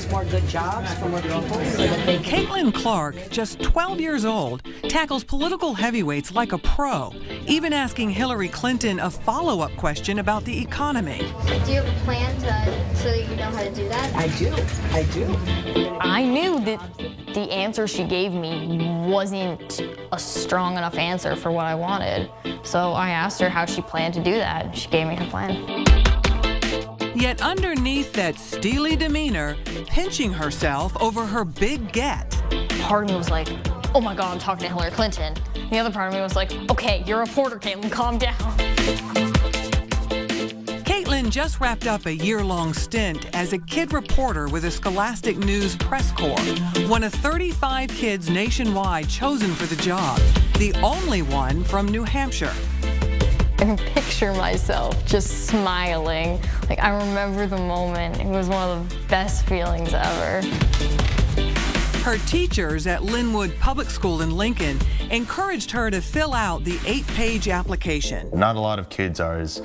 more good jobs for more people so that they can... Caitlin Clark, just 12 years old, tackles political heavyweights like a pro, even asking Hillary Clinton a follow-up question about the economy. Do you have a plan so that you know how to do that? I do. I knew that the answer she gave me wasn't a strong enough answer for what I wanted. So I asked her how she planned to do that, and she gave me her plan. Yet underneath that steely demeanor, pinching herself over her big get. Part of me was like, oh my God, I'm talking to Hillary Clinton. The other part of me was like, okay, you're a reporter, Caitlin, calm down. Caitlin just wrapped up a year-long stint as a kid reporter with the Scholastic News Press Corps, one of 35 kids nationwide chosen for the job, the only one from New Hampshire. I can picture myself just smiling. Like, I remember the moment. It was one of the best feelings ever. Her teachers at Linwood Public School in Lincoln encouraged her to fill out the 8-page application. Not a lot of kids are as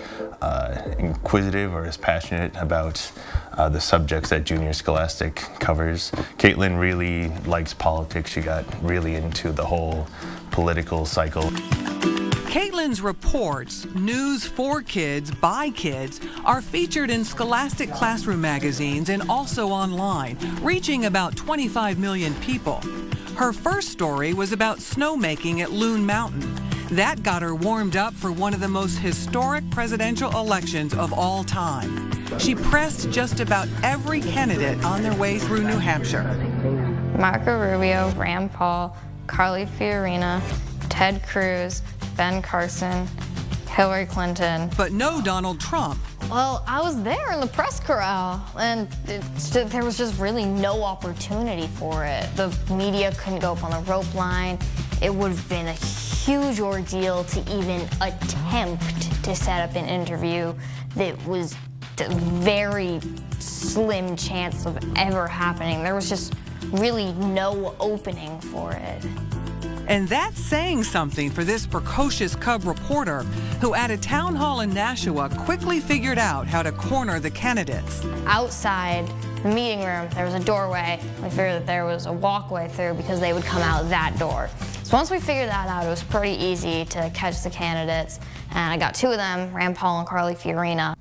inquisitive or as passionate about the subjects that Junior Scholastic covers. Caitlin really likes politics. She got really into the whole political cycle. Caitlin's reports, news for kids, by kids, are featured in Scholastic Classroom magazines and also online, reaching about 25 million people. Her first story was about snowmaking at Loon Mountain. That got her warmed up for one of the most historic presidential elections of all time. She pressed just about every candidate on their way through New Hampshire. Marco Rubio, Rand Paul, Carly Fiorina, Ted Cruz, Ben Carson, Hillary Clinton. But no Donald Trump. Well, I was there in the press corral, and there was just really no opportunity for it. The media couldn't go up on the rope line. It would have been a huge ordeal to even attempt to set up an interview that was a very slim chance of ever happening. There was just really no opening for it. And that's saying something for this precocious cub reporter who at a town hall in Nashua quickly figured out how to corner the candidates. Outside the meeting room, there was a doorway. We figured that there was a walkway through because they would come out that door. So once we figured that out, it was pretty easy to catch the candidates. And I got two of them, Rand Paul and Carly Fiorina.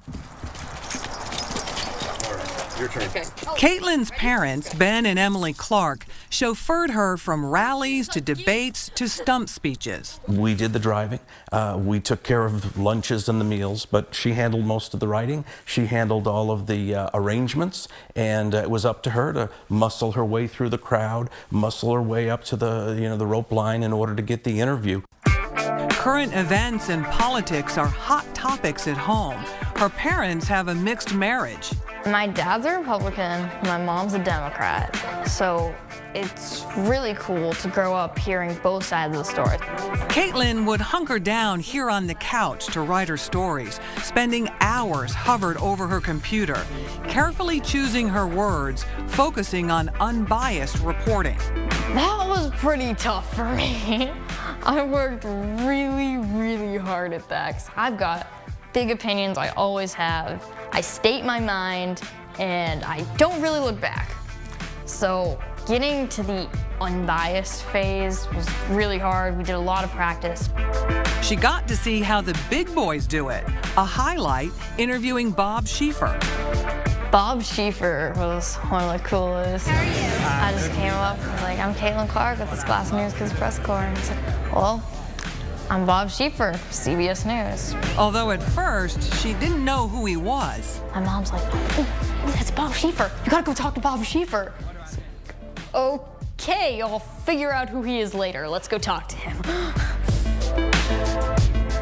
Your turn. Okay. Caitlin's parents, Ben and Emily Clark, chauffeured her from rallies to debates to stump speeches. We did the driving. We took care of lunches and the meals, but she handled most of the writing. She handled all of the arrangements, and it was up to her to muscle her way through the crowd, muscle her way up to the rope line in order to get the interview. Current events and politics are hot topics at home. Her parents have a mixed marriage. My dad's a Republican, my mom's a Democrat, so it's really cool to grow up hearing both sides of the story. Caitlin would hunker down here on the couch to write her stories, spending hours hovered over her computer, carefully choosing her words, focusing on unbiased reporting. That was pretty tough for me. I worked really, really hard at that 'cause I've got big opinions, I always have. I state my mind, and I don't really look back. So getting to the unbiased phase was really hard. We did a lot of practice. She got to see how the big boys do it. A highlight, interviewing Bob Schieffer. Bob Schieffer was one of the coolest. How are you? I just came up and was like, I'm Caitlin Clark with the Scholastic News Kids Press Corps. And he said, well, I'm Bob Schieffer, CBS News. Although at first, she didn't know who he was. My mom's like, oh, that's Bob Schieffer. You gotta go talk to Bob Schieffer. Like, okay, I'll figure out who he is later. Let's go talk to him.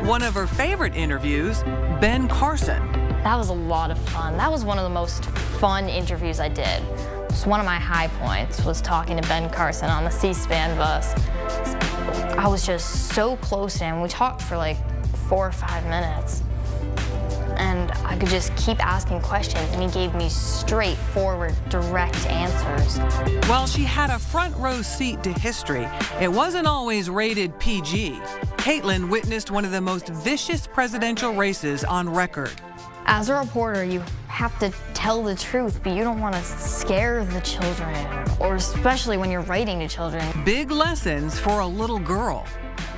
One of her favorite interviews, Ben Carson. That was a lot of fun. That was one of the most fun interviews I did. Just one of my high points was talking to Ben Carson on the C-SPAN bus. I was just so close to him. We talked for like 4 or 5 minutes. And I could just keep asking questions, and he gave me straightforward, direct answers. While she had a front row seat to history, it wasn't always rated PG. Caitlin witnessed one of the most vicious presidential races on record. As a reporter, you have to tell the truth, but you don't want to scare the children, or especially when you're writing to children. Big lessons for a little girl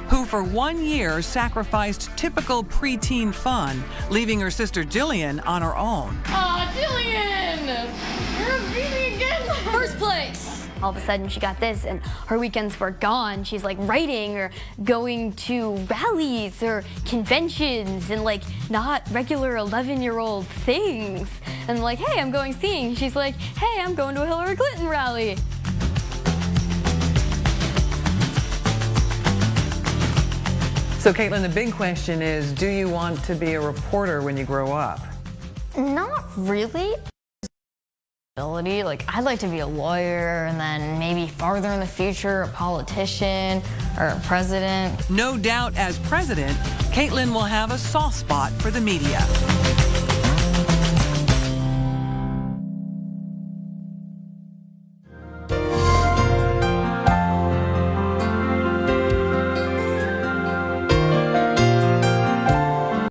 who for 1 year sacrificed typical preteen fun, leaving her sister Jillian on her own. Aw, Jillian! You're beating again! First place! All of a sudden she got this and her weekends were gone. She's like writing or going to rallies or conventions and like not regular 11-year-old things. And I'm like, hey, I'm going skiing. She's like, hey, I'm going to a Hillary Clinton rally. So Caitlin, the big question is, do you want to be a reporter when you grow up? Not really. Like, I'd like to be a lawyer and then maybe farther in the future, a politician or a president. No doubt as president, Caitlin will have a soft spot for the media.